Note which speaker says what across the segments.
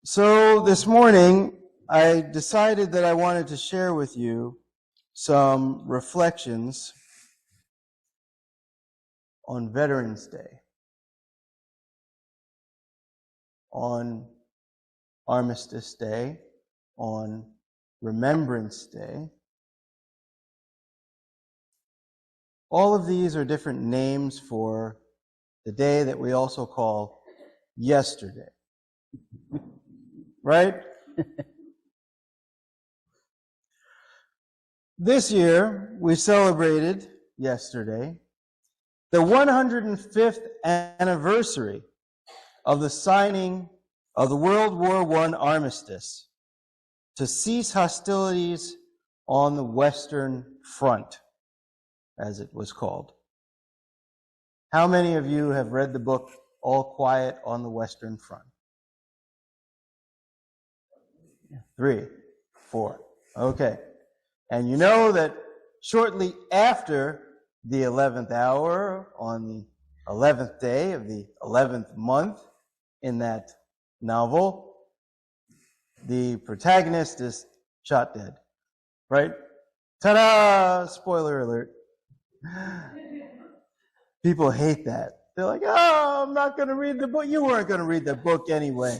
Speaker 1: So this morning, I decided that I wanted to share with you some reflections on Veterans Day, on Armistice Day, on Remembrance Day. All of these are different names for the day that we also call yesterday. Right? This year, we celebrated yesterday the 105th anniversary of the signing of the World War I Armistice to cease hostilities on the Western Front, as it was called. How many of you have read the book All Quiet on the Western Front? 3, 4. Okay. And you know that shortly after the 11th hour, on the 11th day of the 11th month in that novel, the protagonist is shot dead. Right? Ta-da! Spoiler alert. People hate that. They're like, oh, I'm not going to read the book. You weren't going to read the book anyway.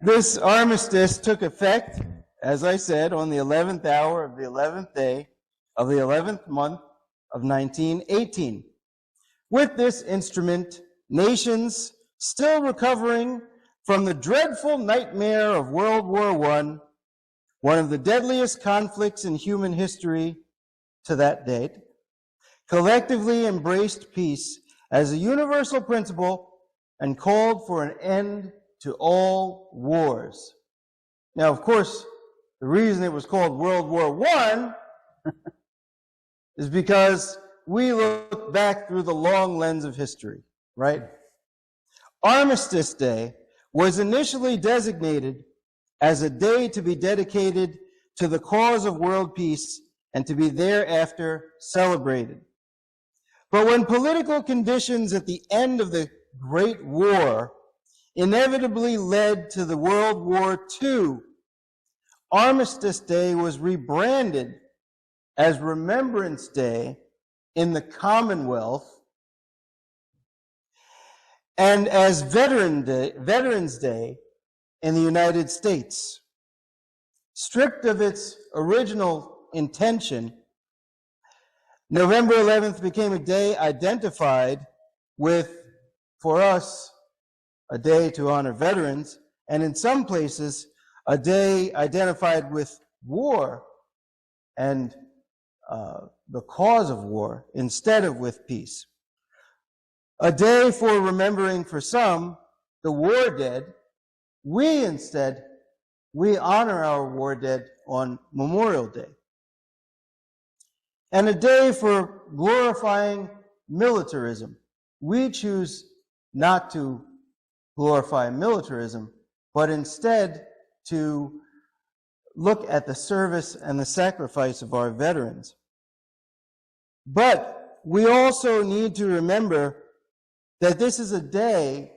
Speaker 1: This armistice took effect, as I said, on the 11th hour of the 11th day of the 11th month of 1918. With this instrument, nations still recovering from the dreadful nightmare of World War I, one of the deadliest conflicts in human history to that date, collectively embraced peace as a universal principle and called for an end to all wars. Now, of course, the reason it was called World War I is because we look back through the long lens of history, right? Armistice Day was initially designated as a day to be dedicated to the cause of world peace and to be thereafter celebrated. But when political conditions at the end of the Great War inevitably led to the World War II, Armistice Day was rebranded as Remembrance Day in the Commonwealth and as Veterans Day in the United States. Stripped of its original intention, November 11th became a day identified with, for us, a day to honor veterans, and in some places, a day identified with war and the cause of war instead of with peace. A day for remembering for some the war dead. We honor our war dead on Memorial Day. And a day for glorifying militarism. We choose not to glorify militarism, but instead to look at the service and the sacrifice of our veterans. But we also need to remember that this is a day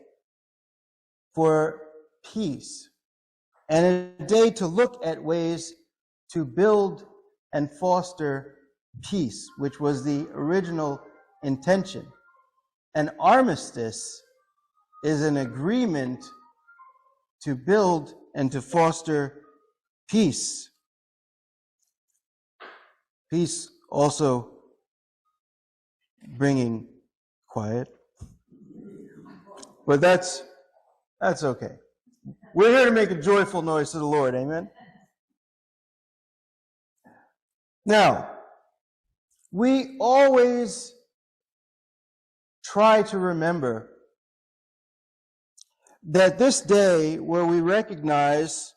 Speaker 1: for peace and a day to look at ways to build and foster peace, which was the original intention. An armistice is an agreement to build and to foster peace. Peace also bringing quiet. But that's okay. We're here to make a joyful noise to the Lord, amen? Now, we always try to remember that this day where we recognize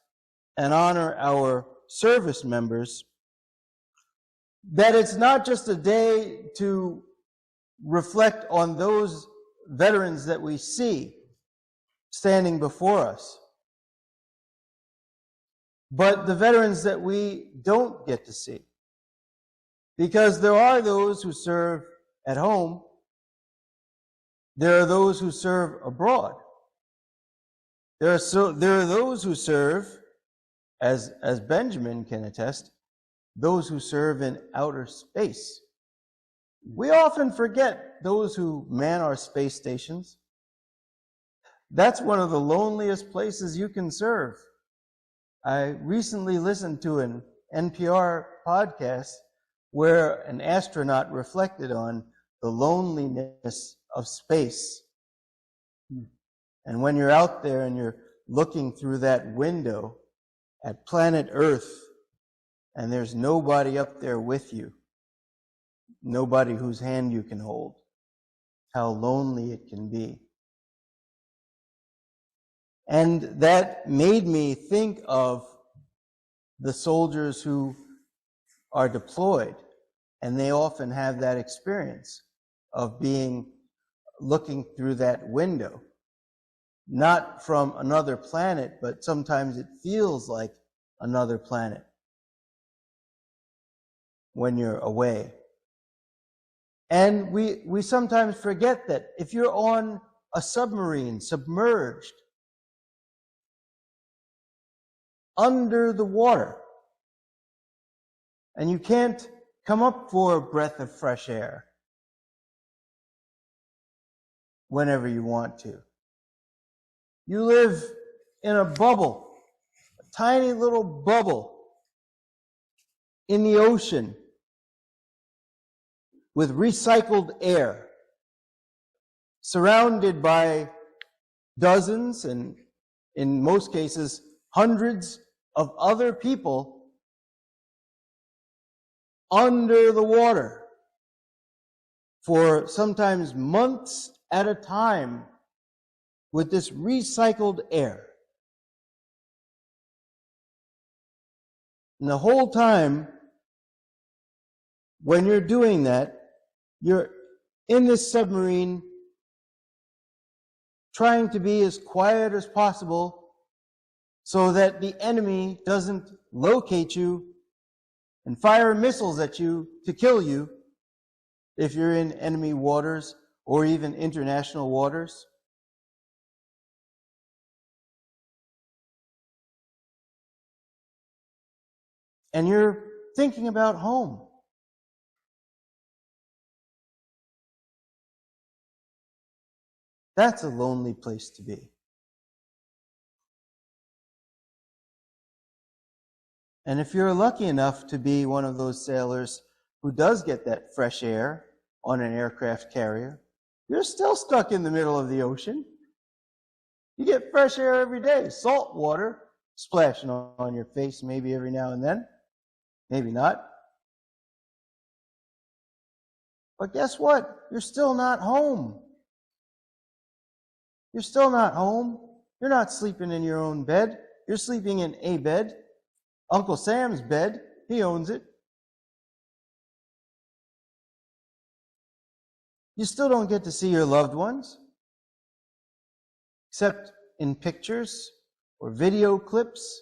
Speaker 1: and honor our service members, that it's not just a day to reflect on those veterans that we see standing before us, but the veterans that we don't get to see. Because there are those who serve at home, There are those who serve abroad. There are those who serve, as Benjamin can attest, those who serve in outer space. We often forget those who man our space stations. That's one of the loneliest places you can serve. I recently listened to an NPR podcast where an astronaut reflected on the loneliness of space. And when you're out there and you're looking through that window at planet Earth, and there's nobody up there with you, nobody whose hand you can hold, how lonely it can be. And that made me think of the soldiers who are deployed, and they often have that experience of looking through that window, not from another planet, but sometimes it feels like another planet when you're away. And we sometimes forget that if you're on a submarine, submerged, under the water, and you can't come up for a breath of fresh air whenever you want to. You live in a bubble, a tiny little bubble in the ocean with recycled air, surrounded by dozens, and in most cases, hundreds of other people under the water for sometimes months at a time with this recycled air. And the whole time, when you're doing that, you're in this submarine trying to be as quiet as possible so that the enemy doesn't locate you and fire missiles at you to kill you if you're in enemy waters or even international waters. And you're thinking about home. That's a lonely place to be. And if you're lucky enough to be one of those sailors who does get that fresh air on an aircraft carrier, you're still stuck in the middle of the ocean. You get fresh air every day, salt water splashing on your face maybe every now and then, maybe not. But guess what? You're still not home. You're still not home. You're not sleeping in your own bed. You're sleeping in a bed. Uncle Sam's bed. He owns it. You still don't get to see your loved ones, except in pictures or video clips.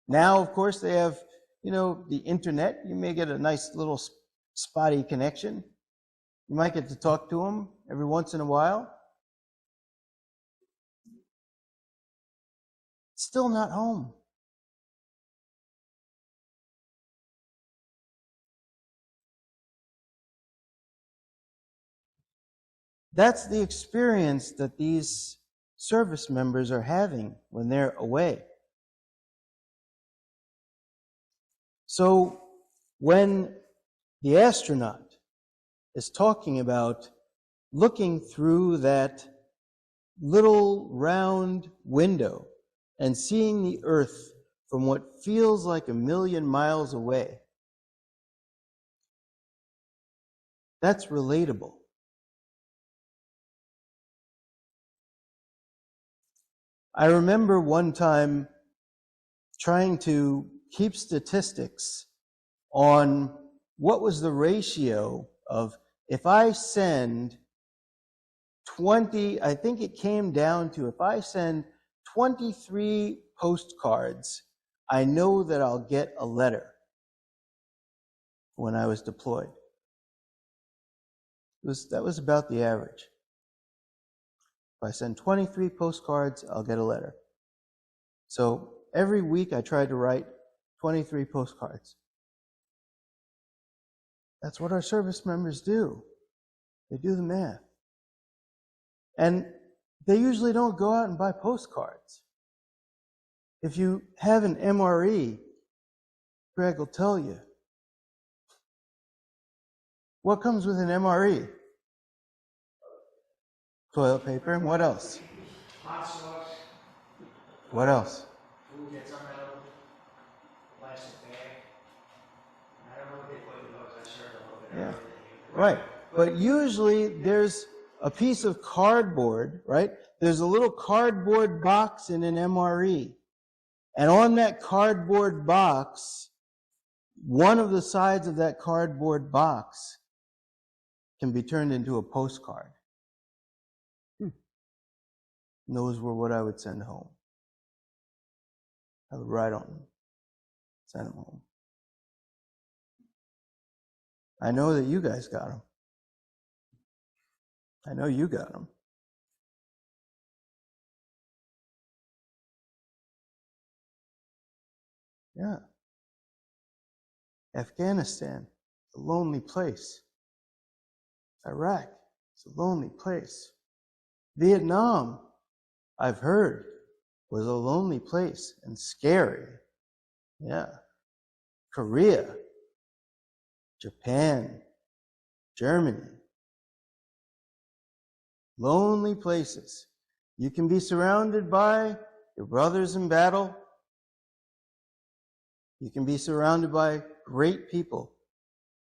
Speaker 1: Now, of course, they have, the internet. You may get a nice little spotty connection. You might get to talk to them every once in a while. Still not home. That's the experience that these service members are having when they're away. So when the astronaut is talking about looking through that little round window and seeing the earth from what feels like 1,000,000 miles away, that's relatable. I remember one time trying to keep statistics on what was the ratio of, if I send 20, I think it came down to, if I send 23 postcards, I know that I'll get a letter when I was deployed. That was about the average. If I send 23 postcards, I'll get a letter. So every week I try to write 23 postcards. That's what our service members do. They do the math. And they usually don't go out and buy postcards. If you have an MRE, Greg will tell you. What comes with an MRE? Toilet paper, and what else?
Speaker 2: Hot sauce.
Speaker 1: What else?
Speaker 2: Food that's unedible. Plastic bag. I don't know what they put in those. I served a little bit.
Speaker 1: Yeah. Right. But usually there's a piece of cardboard, right? There's a little cardboard box in an MRE. And on that cardboard box, one of the sides of that cardboard box can be turned into a postcard. And those were what I would send home. I would write on them, send them home. I know that you guys got them. I know you got them. Yeah. Afghanistan, a lonely place. Iraq, it's a lonely place. Vietnam, I've heard, was a lonely place and scary. Yeah. Korea, Japan, Germany. Lonely places. You can be surrounded by your brothers in battle. You can be surrounded by great people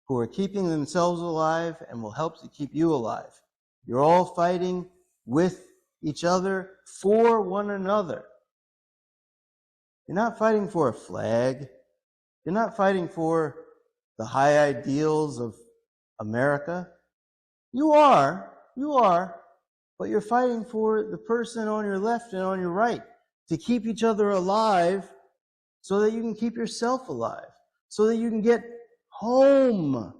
Speaker 1: who are keeping themselves alive and will help to keep you alive. You're all fighting with each other for one another. You're not fighting for a flag. You're not fighting for the high ideals of America. You are, but you're fighting for the person on your left and on your right to keep each other alive so that you can keep yourself alive, so that you can get home.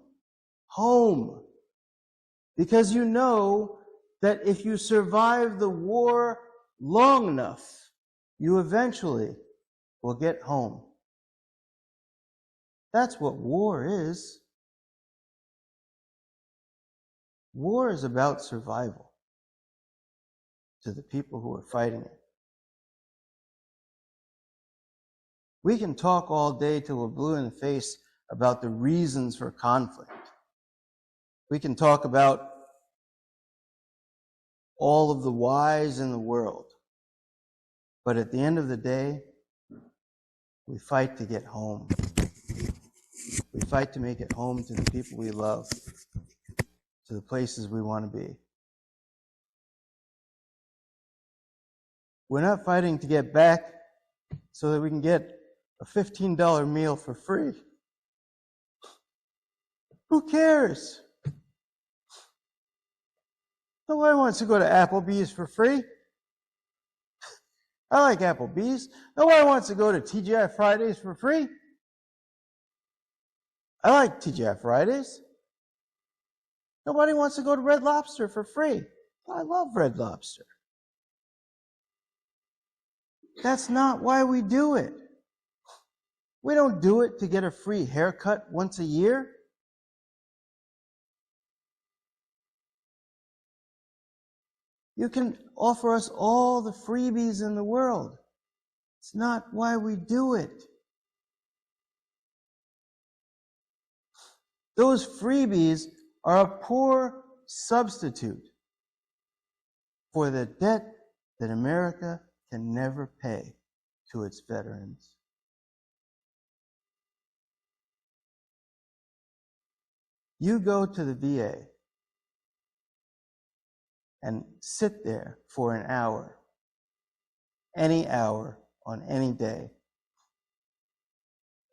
Speaker 1: Because you know that if you survive the war long enough, you eventually will get home. That's what war is. War is about survival to the people who are fighting it. We can talk all day till we're blue in the face about the reasons for conflict. We can talk about all of the whys in the world. But at the end of the day, we fight to get home. We fight to make it home to the people we love, to the places we want to be. We're not fighting to get back so that we can get a $15 meal for free. Who cares? Nobody wants to go to Applebee's for free. I like Applebee's. Nobody wants to go to TGI Fridays for free. I like TGI Fridays. Nobody wants to go to Red Lobster for free. I love Red Lobster. That's not why we do it. We don't do it to get a free haircut once a year. You can offer us all the freebies in the world. It's not why we do it. Those freebies are a poor substitute for the debt that America can never pay to its veterans. You go to the VA and sit there for an hour, any hour on any day,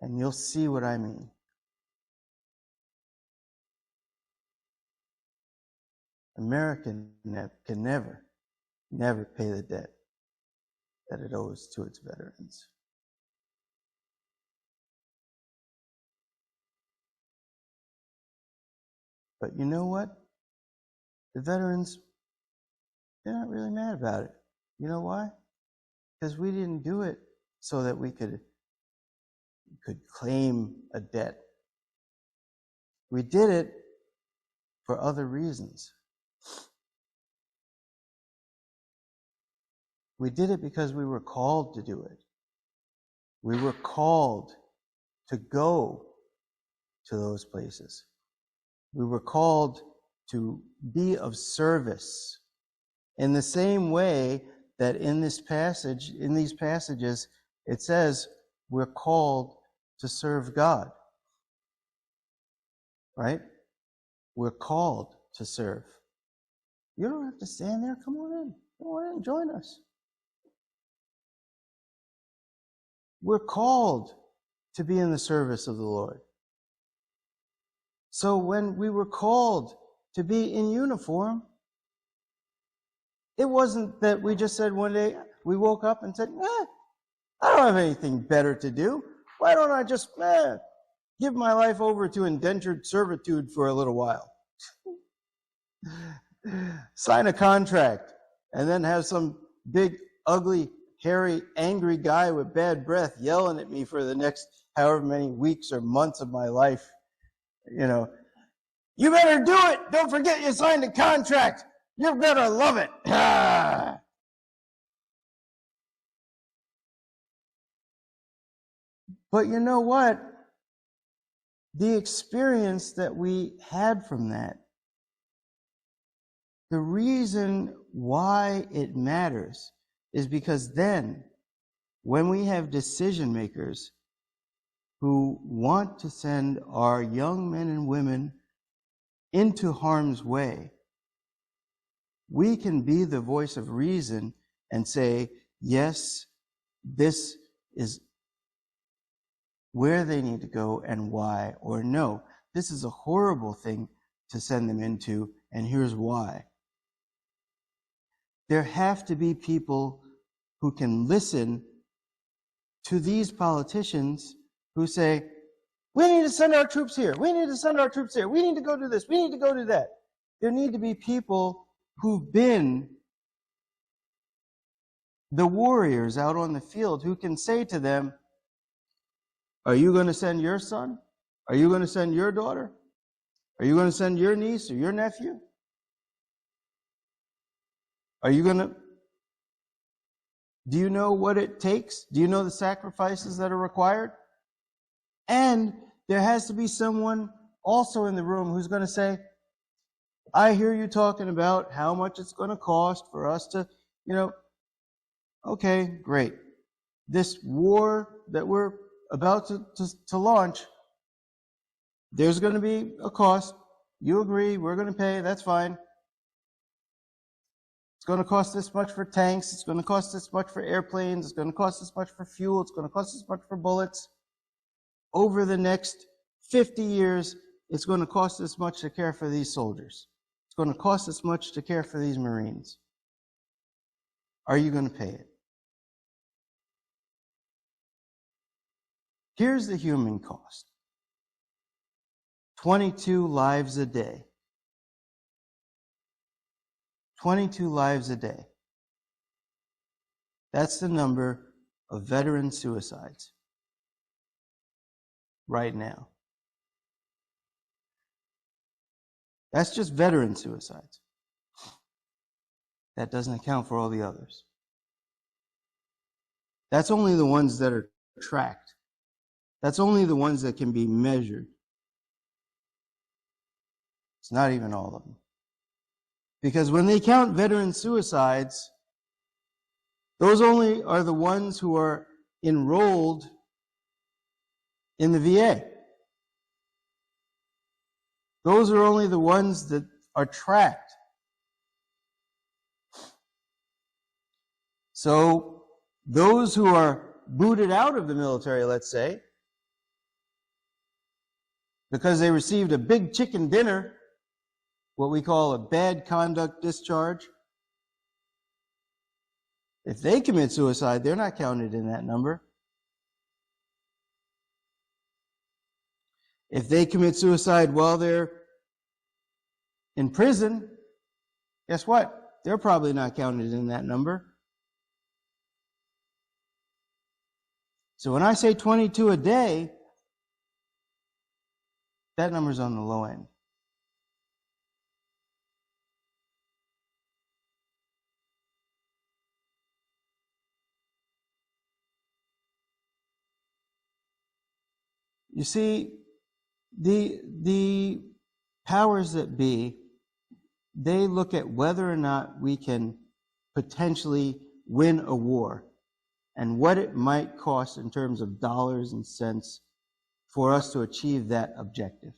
Speaker 1: and you'll see what I mean. America can never pay the debt that it owes to its veterans. But you know what? The veterans, they're not really mad about it. You know why? Because we didn't do it so that we could claim a debt. We did it for other reasons. We did it because we were called to do it. We were called to go to those places. We were called to be of service. In the same way that in these passages, it says we're called to serve God. Right? We're called to serve. You don't have to stand there. Come on in. Come on in. Join us. We're called to be in the service of the Lord. So when we were called to be in uniform, it wasn't that we just said one day, we woke up and said, I don't have anything better to do. Why don't I just give my life over to indentured servitude for a little while? Sign a contract and then have some big, ugly, hairy, angry guy with bad breath yelling at me for the next however many weeks or months of my life. You better do it. Don't forget you signed a contract. You better love it. But you know what? The experience that we had from that, the reason why it matters is because then, when we have decision makers who want to send our young men and women into harm's way, we can be the voice of reason and say, yes, this is where they need to go and why, or no, this is a horrible thing to send them into, and here's why. There have to be people who can listen to these politicians who say, we need to send our troops here, we need to send our troops here, we need to go do this, we need to go do that. There need to be people who've been the warriors out on the field who can say to them, are you going to send your son? Are you going to send your daughter? Are you going to send your niece or your nephew? Are you going to... Do you know what it takes? Do you know the sacrifices that are required? And there has to be someone also in the room who's going to say, I hear you talking about how much it's going to cost for us to, okay, great. This war that we're about to launch, there's going to be a cost. You agree, we're going to pay, that's fine. It's going to cost this much for tanks, it's going to cost this much for airplanes, it's going to cost this much for fuel, it's going to cost this much for bullets. Over the next 50 years, it's going to cost this much to care for these soldiers. It's going to cost this much to care for these Marines. Are you going to pay it? Here's the human cost. 22 lives a day. 22 lives a day. That's the number of veteran suicides right now. That's just veteran suicides. That doesn't account for all the others. That's only the ones that are tracked. That's only the ones that can be measured. It's not even all of them. Because when they count veteran suicides, those only are the ones who are enrolled in the VA. Those are only the ones that are tracked. So those who are booted out of the military, let's say, because they received a big chicken dinner, what we call a bad conduct discharge, if they commit suicide, they're not counted in that number. If they commit suicide while they're in prison, guess what? They're probably not counted in that number. So when I say 22 a day, that number's on the low end. You see, the powers that be, they look at whether or not we can potentially win a war and what it might cost in terms of dollars and cents for us to achieve that objective.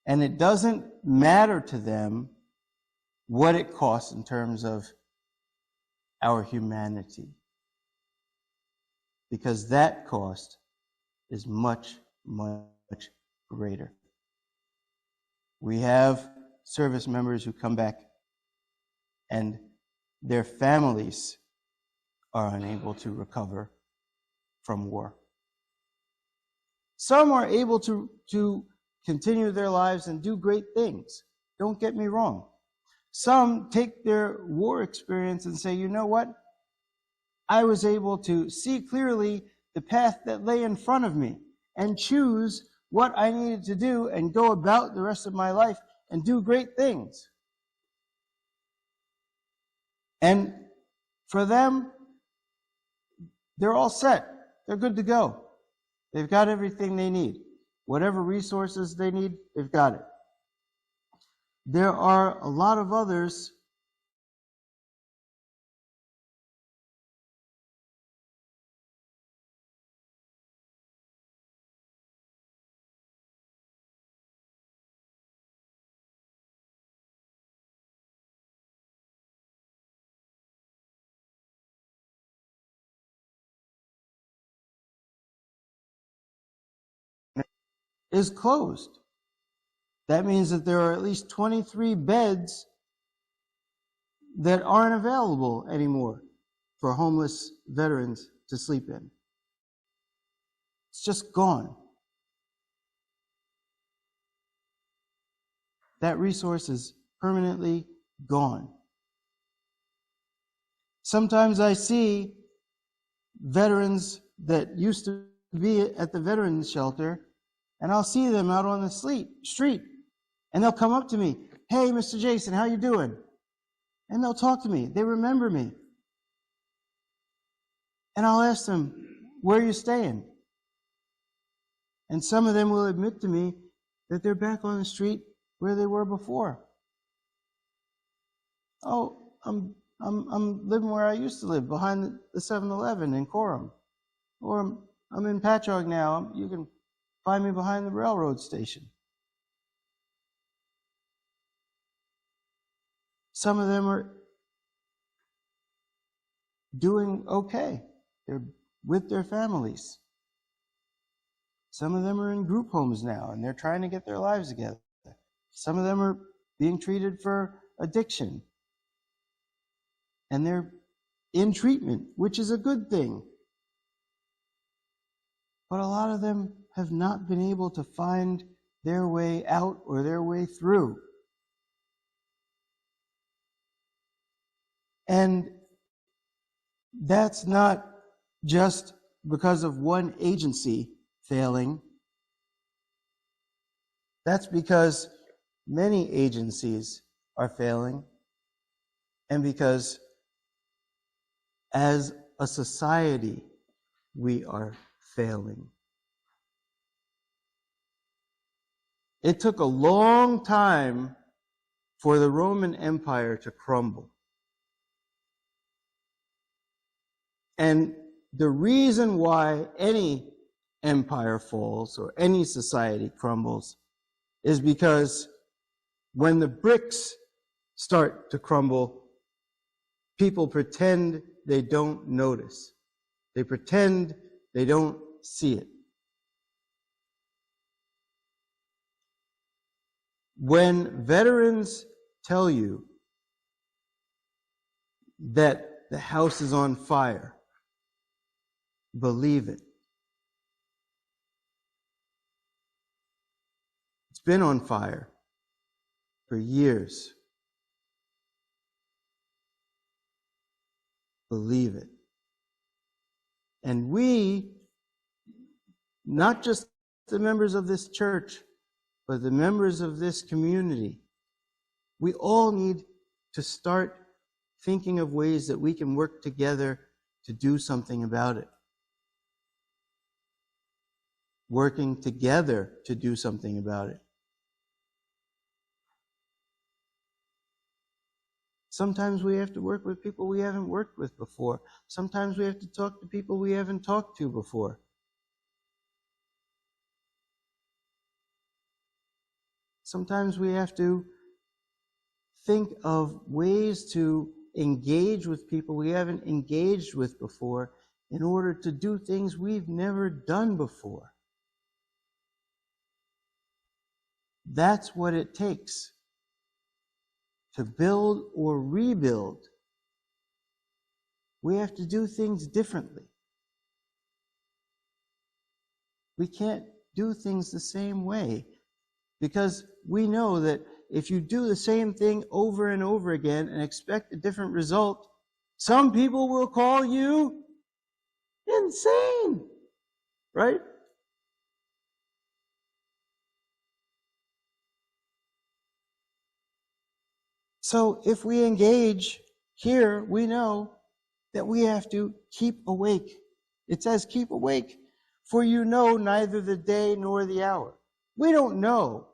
Speaker 1: And it doesn't matter to them what it costs in terms of our humanity, because that cost is much, much greater. We have service members who come back and their families are unable to recover from war. Some are able to continue their lives and do great things. Don't get me wrong. Some take their war experience and say, you know what? I was able to see clearly the path that lay in front of me and choose what I needed to do and go about the rest of my life and do great things. And for them, they're all set. They're good to go. They've got everything they need. Whatever resources they need, they've got it. There are a lot of others is closed. That means that there are at least 23 beds that aren't available anymore for homeless veterans to sleep in. It's just gone. That resource is permanently gone. Sometimes I see veterans that used to be at the veterans shelter, and I'll see them out on the street, and they'll come up to me, "Hey, Mr. Jason, how you doing?" And they'll talk to me. They remember me. And I'll ask them, "Where are you staying?" And some of them will admit to me that they're back on the street where they were before. "Oh, I'm living where I used to live, behind the 7-Eleven in Coram. Or I'm in Patchogue now. You can find me behind the railroad station." Some of them are doing okay. They're with their families. Some of them are in group homes now, and they're trying to get their lives together. Some of them are being treated for addiction, and they're in treatment, which is a good thing. But a lot of them have not been able to find their way out or their way through. And that's not just because of one agency failing. That's because many agencies are failing, and because as a society we are failing. It took a long time for the Roman Empire to crumble. And the reason why any empire falls or any society crumbles is because when the bricks start to crumble, people pretend they don't notice. They pretend they don't see it. When veterans tell you that the house is on fire, believe it. It's been on fire for years. believe it. And we, not just the members of this church, but the members of this community, we all need to start thinking of ways that we can work together to do something about it. Working together to do something about it. Sometimes we have to work with people we haven't worked with before. Sometimes we have to talk to people we haven't talked to before. Sometimes we have to think of ways to engage with people we haven't engaged with before in order to do things we've never done before. That's what it takes to build or rebuild. We have to do things differently. We can't do things the same way because we know that if you do the same thing over and over again and expect a different result, some people will call you insane, right? So if we engage here, we know that we have to keep awake. It says, keep awake, for you know neither the day nor the hour. We don't know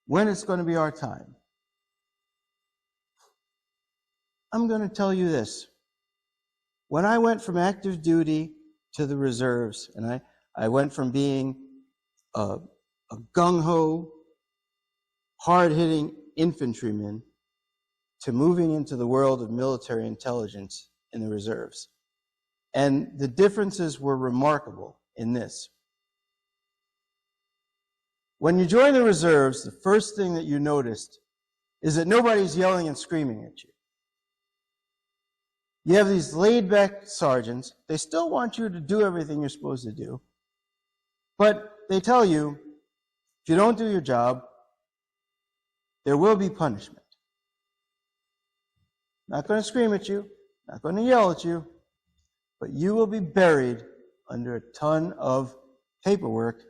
Speaker 1: when it's going to be our time. I'm going to tell you this. When I went from active duty to the reserves, and I went from being a gung-ho, hard-hitting infantryman to moving into the world of military intelligence in the reserves. And the differences were remarkable in this. When you join the reserves, the first thing that you noticed is that nobody's yelling and screaming at you. You have these laid-back sergeants. They still want you to do everything you're supposed to do. But they tell you, if you don't do your job, there will be punishment. Not going to scream at you, not going to yell at you, but you will be buried under a ton of paperwork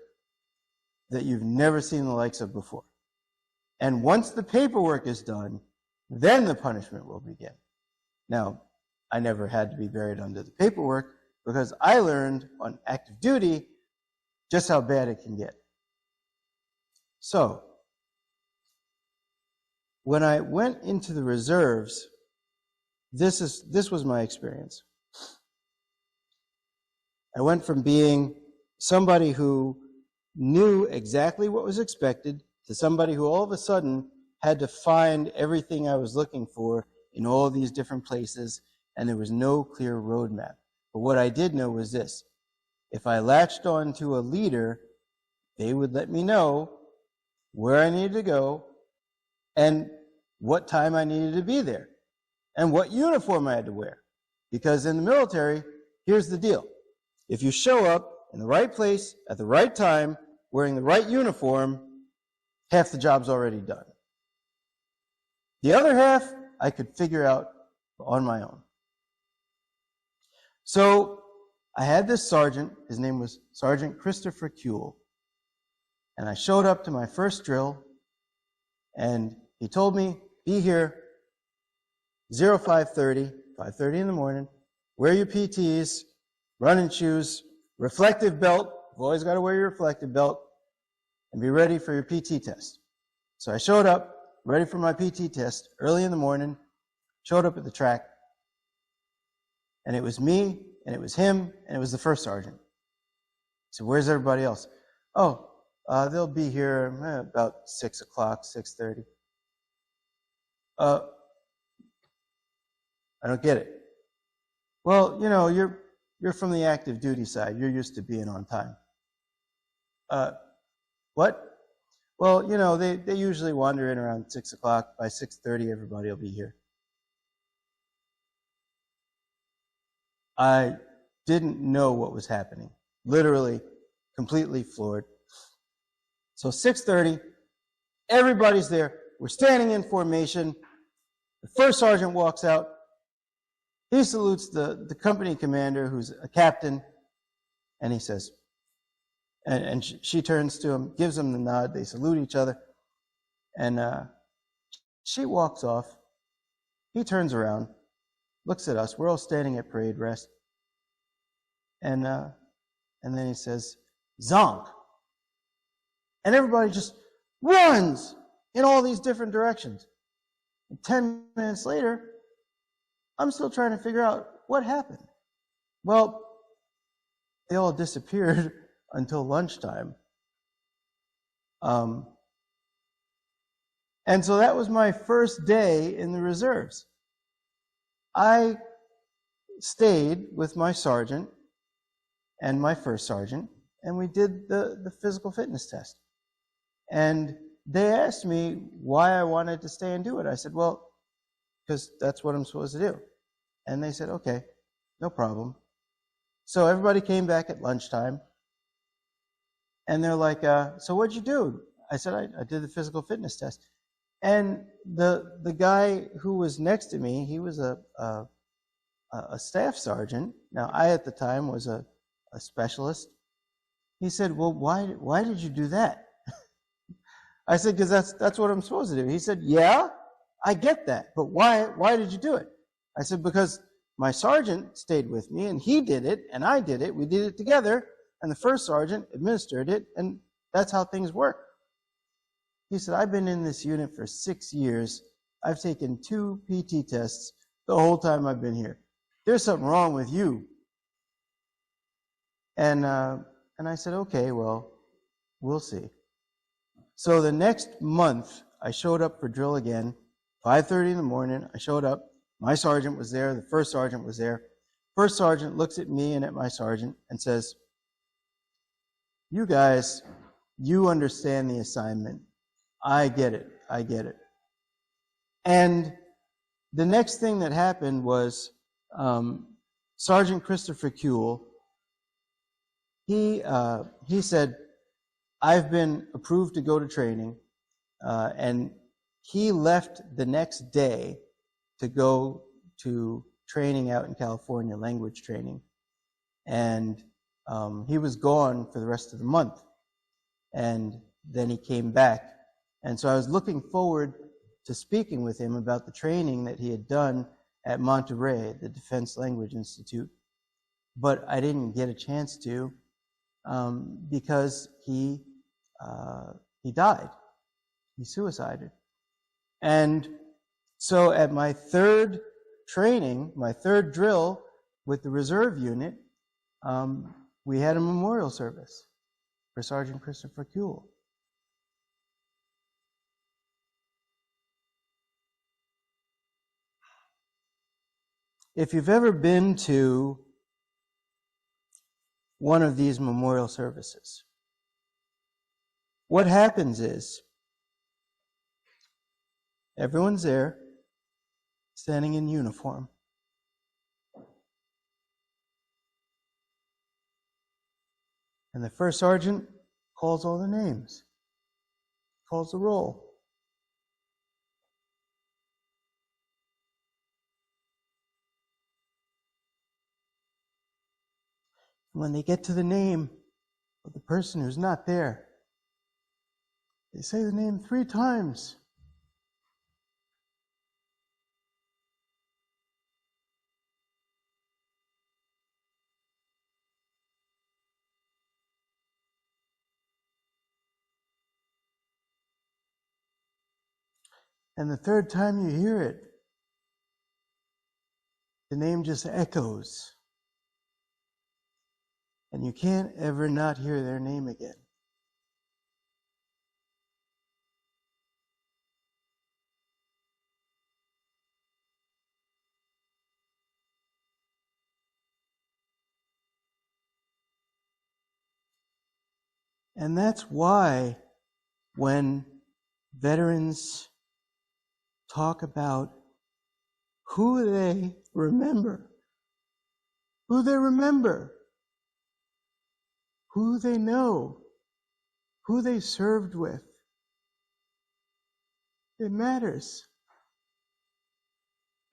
Speaker 1: that you've never seen the likes of before. And once the paperwork is done, then the punishment will begin. Now, I never had to be buried under the paperwork because I learned on active duty just how bad it can get. So, when I went into the reserves, this was my experience. I went from being somebody who knew exactly what was expected to somebody who all of a sudden had to find everything I was looking for in all these different places, and there was no clear roadmap. But what I did know was this. If I latched on to a leader, they would let me know where I needed to go and what time I needed to be there and what uniform I had to wear. Because in the military, here's the deal. If you show up in the right place at the right time, wearing the right uniform, half the job's already done. The other half, I could figure out on my own. So I had this sergeant, his name was Sergeant Christopher Kuehl, and I showed up to my first drill, and he told me, be here 05:30, 5:30 in the morning, wear your PTs, running shoes, reflective belt, you've always got to wear your reflective belt, and be ready for your PT test. So I showed up, ready for my PT test, early in the morning, showed up at the track, and it was me, and it was him, and it was the first sergeant. So where's everybody else? Oh, they'll be here about 6 o'clock, 6:30. I don't get it. Well, you know, you're from the active duty side. You're used to being on time. What? Well, you know, they usually wander in around 6 o'clock. By 6:30, everybody will be here. I didn't know what was happening. Literally, completely floored. So 6:30, everybody's there. We're standing in formation. The first sergeant walks out. He salutes the company commander, who's a captain, and he says, and she turns to him, gives him the nod, they salute each other, and she walks off. He turns around, looks at us. We're all standing at parade rest. And then he says, "Zonk." And everybody just runs in all these different directions. And 10 minutes later, I'm still trying to figure out what happened. Well, they all disappeared until lunchtime. And so that was my first day in the reserves. I stayed with my sergeant and my first sergeant, and we did the physical fitness test. And they asked me why I wanted to stay and do it. I said, well, because that's what I'm supposed to do. And they said, okay, no problem. So everybody came back at lunchtime, and they're like, so what'd you do? I said, I did the physical fitness test. And the guy who was next to me, he was a staff sergeant. Now, I at the time was a specialist. He said, well, why did you do that? I said, because that's what I'm supposed to do. He said, yeah, I get that, but why did you do it? I said, because my sergeant stayed with me, and he did it, and I did it. We did it together, and the first sergeant administered it, and that's how things work. He said, I've been in this unit for 6 years. I've taken 2 PT tests the whole time I've been here. There's something wrong with you. And I said, okay, well, we'll see. So the next month, I showed up for drill again, 5:30 in the morning. I showed up. My sergeant was there. The first sergeant was there. First sergeant looks at me and at my sergeant and says, you guys, you understand the assignment. I get it. I get it. And the next thing that happened was Sergeant Christopher Kuehl, he said, I've been approved to go to training, and he left the next day to go to training out in California, language training. And he was gone for the rest of the month. And then he came back. And so I was looking forward to speaking with him about the training that he had done at Monterey, the Defense Language Institute. But I didn't get a chance to because he died. He suicided. And so at my third training, my third drill with the reserve unit, we had a memorial service for Sergeant Christopher Kuehl. If you've ever been to one of these memorial services, what happens is everyone's there, standing in uniform. And the first sergeant calls all the names, calls the roll. When they get to the name of the person who's not there, they say the name 3 times. And the third time you hear it, the name just echoes. And you can't ever not hear their name again. And that's why when veterans talk about who they remember, who they know, who they served with, it matters.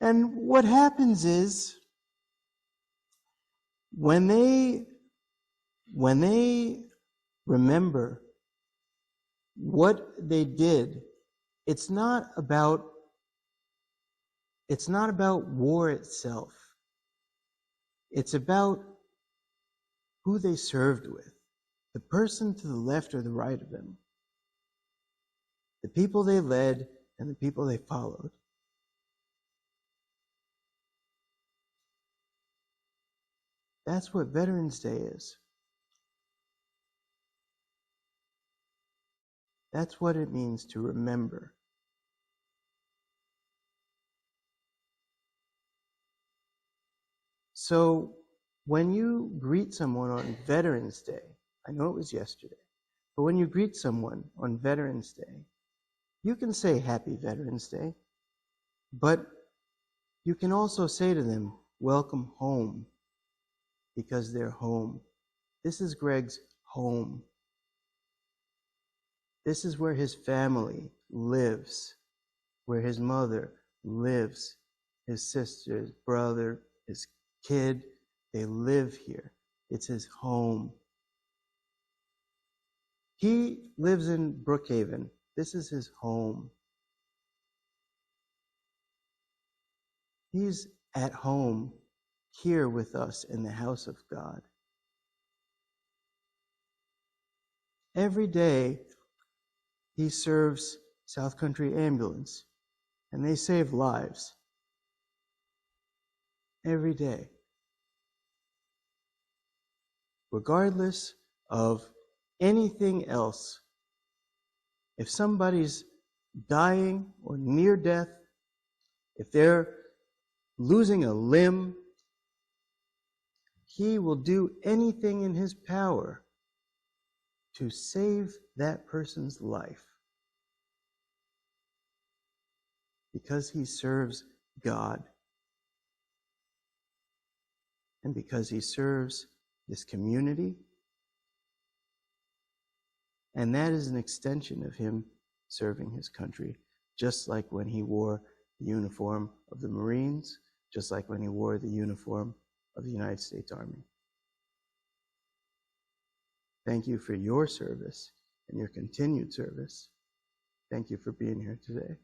Speaker 1: And what happens is when they remember what they did, it's not about war itself. It's about who they served with, the person to the left or the right of them, the people they led and the people they followed. That's what Veterans Day is. That's what it means to remember. So when you greet someone on Veterans Day, I know it was yesterday, but when you greet someone on Veterans Day, you can say Happy Veterans Day, but you can also say to them, welcome home, because they're home. This is Greg's home. This is where his family lives, where his mother lives, his sister, his brother, his kid, they live here. It's his home. He lives in Brookhaven. This is his home. He's at home here with us in the house of God. Every day, he serves South Country Ambulance, and they save lives. Every day. Regardless of anything else, if somebody's dying or near death, if they're losing a limb, he will do anything in his power to save that person's life, because he serves God and because he serves this community. And that is an extension of him serving his country, just like when he wore the uniform of the Marines, just like when he wore the uniform of the United States Army. Thank you for your service and your continued service. Thank you for being here today.